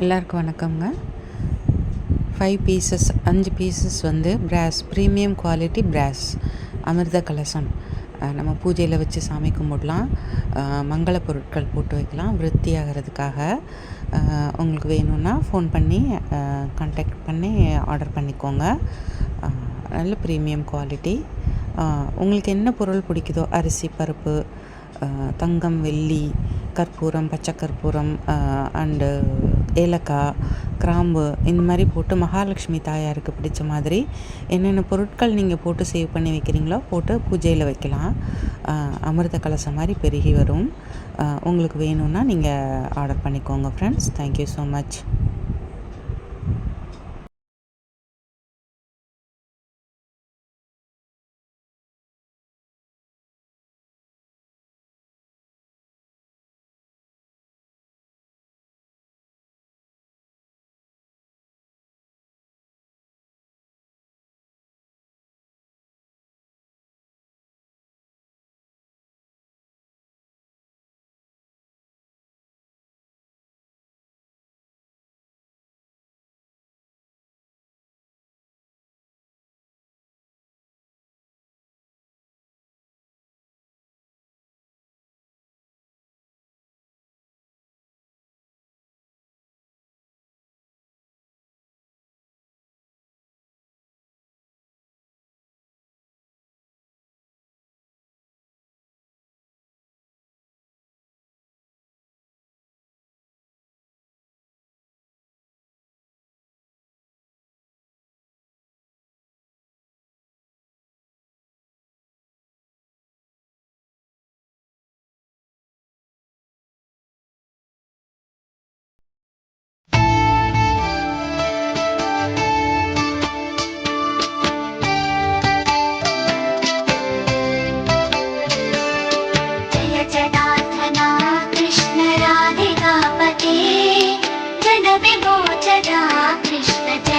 எல்லாருக்கும் வணக்கம்ங்க. 5 பீசஸ் வந்து பிராஸ் ப்ரீமியம் குவாலிட்டி பிராஸ் அமிர்த கலசம் நம்ம பூஜையில் வச்சு சாமி கும்பிடலாம். மங்கள பொருட்கள் போட்டு வைக்கலாம் விருத்தியாகிறதுக்காக. உங்களுக்கு வேணும்னா ஃபோன் பண்ணி கான்டாக்ட் பண்ணி ஆர்டர் பண்ணிக்கோங்க. நல்ல ப்ரீமியம் குவாலிட்டி. உங்களுக்கு என்ன பொருள் பிடிக்குதோ, அரிசி, பருப்பு, தங்கம், வெள்ளி, கற்பூரம், பச்சை கற்பூரம், அண்டு ஏலக்காய், கிராம்பு, இந்த மாதிரி போட்டு மகாலட்சுமி தாயாருக்கு பிடிச்ச மாதிரி என்னென்ன பொருட்கள் நீங்கள் போட்டு சேவ் பண்ணி வைக்கிறீங்களோ போட்டு பூஜையில் வைக்கலாம். அமிர்த கலசம் மாதிரி பெருகி வரும். உங்களுக்கு வேணும்னா நீங்கள் ஆர்டர் பண்ணிக்கோங்க friends. Thank you so much. Krishna